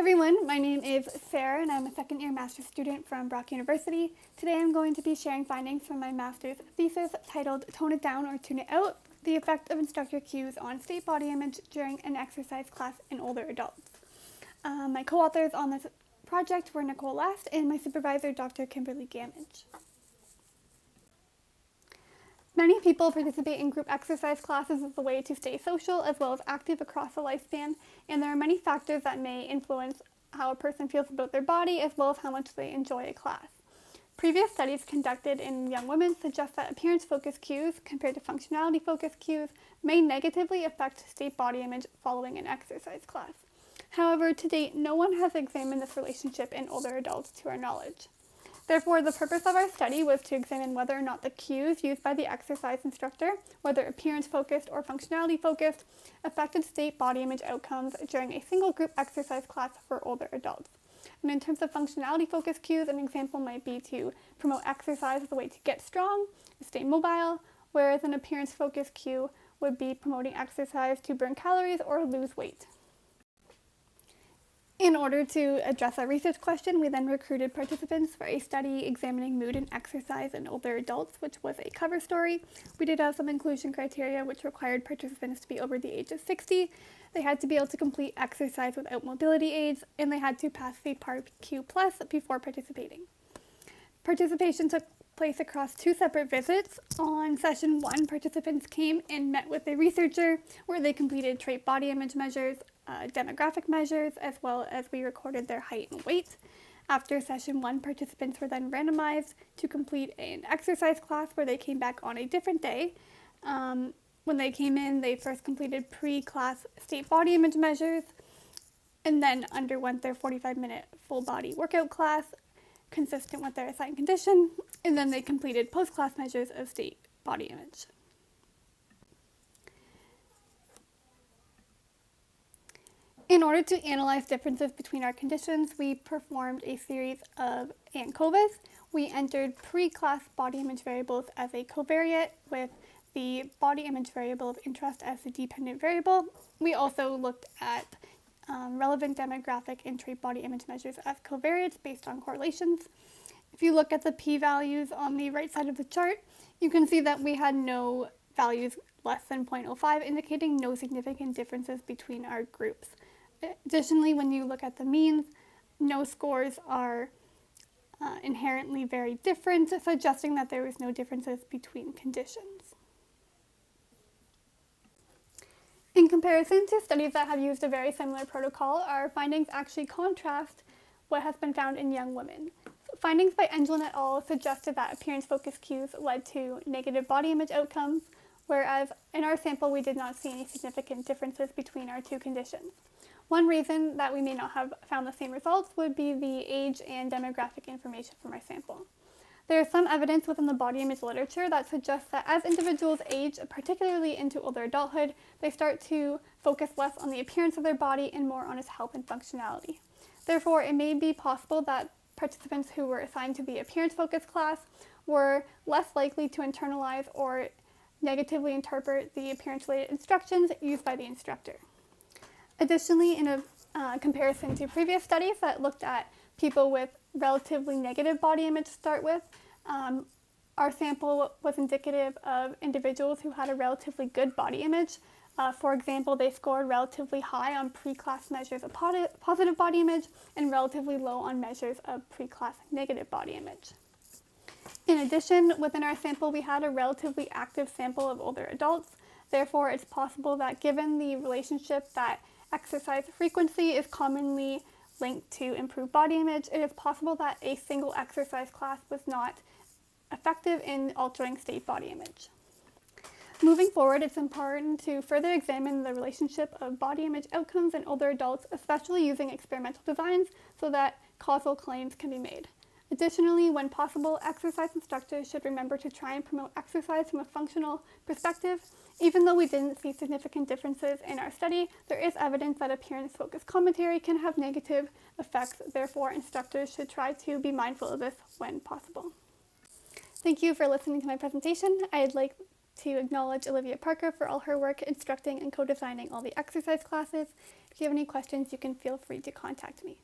everyone, my name is Sarah and I'm a second year master's student from Brock University. Today I'm going to be sharing findings from my master's thesis titled Tone It Down or Tune It Out, the effect of instructor cues on state body image during an exercise class in older adults. My co-authors on this project were Nicole Last and my supervisor, Dr. Kimberly Gamage. Many people participate in group exercise classes as a way to stay social as well as active across the lifespan, and there are many factors that may influence how a person feels about their body as well as how much they enjoy a class. Previous studies conducted in young women suggest that appearance-focused cues compared to functionality-focused cues may negatively affect state body image following an exercise class. However, to date, no one has examined this relationship in older adults to our knowledge. Therefore, the purpose of our study was to examine whether or not the cues used by the exercise instructor, whether appearance-focused or functionality-focused, affected state body image outcomes during a single group exercise class for older adults. And in terms of functionality-focused cues, an example might be to promote exercise as a way to get strong, stay mobile, whereas an appearance-focused cue would be promoting exercise to burn calories or lose weight. In order to address our research question, we then recruited participants for a study examining mood and exercise in older adults, which was a cover story. We did have some inclusion criteria which required participants to be over the age of 60. They had to be able to complete exercise without mobility aids, and they had to pass the PARQ Plus before participating. Participation took place across 2 separate visits. On session 1, participants came and met with a researcher where they completed trait body image measures, demographic measures, as well as we recorded their height and weight. After session 1, participants were then randomized to complete an exercise class where they came back on a different day. When they came in, they first completed pre-class state body image measures and then underwent their 45-minute full body workout class consistent with their assigned condition, and then they completed post-class measures of state body image. In order to analyze differences between our conditions, we performed a series of ANCOVAs. We entered pre-class body image variables as a covariate with the body image variable of interest as the dependent variable. We also looked at relevant demographic and trait body image measures as covariates based on correlations. If you look at the p-values on the right side of the chart, you can see that we had no values less than 0.05, indicating no significant differences between our groups. Additionally, when you look at the means, no scores are inherently very different, suggesting that there was no differences between conditions. In comparison to studies that have used a very similar protocol, our findings actually contrast what has been found in young women. Findings by Engelin et al. Suggested that appearance-focused cues led to negative body image outcomes, whereas in our sample we did not see any significant differences between our 2 conditions. One reason that we may not have found the same results would be the age and demographic information from our sample. There is some evidence within the body image literature that suggests that as individuals age, particularly into older adulthood, they start to focus less on the appearance of their body and more on its health and functionality. Therefore, it may be possible that participants who were assigned to the appearance-focused class were less likely to internalize or negatively interpret the appearance-related instructions used by the instructor. Additionally, in a comparison to previous studies that looked at people with relatively negative body image to start with, our sample was indicative of individuals who had a relatively good body image. For example, they scored relatively high on pre-class measures of positive body image and relatively low on measures of pre-class negative body image. In addition, within our sample, we had a relatively active sample of older adults. Therefore, it's possible that given the relationship that exercise frequency is commonly linked to improved body image, it is possible that a single exercise class was not effective in altering state body image. Moving forward, it's important to further examine the relationship of body image outcomes in older adults, especially using experimental designs, so that causal claims can be made. Additionally, when possible, exercise instructors should remember to try and promote exercise from a functional perspective. Even though we didn't see significant differences in our study, there is evidence that appearance-focused commentary can have negative effects. Therefore, instructors should try to be mindful of this when possible. Thank you for listening to my presentation. I'd like to acknowledge Olivia Parker for all her work instructing and co-designing all the exercise classes. If you have any questions, you can feel free to contact me.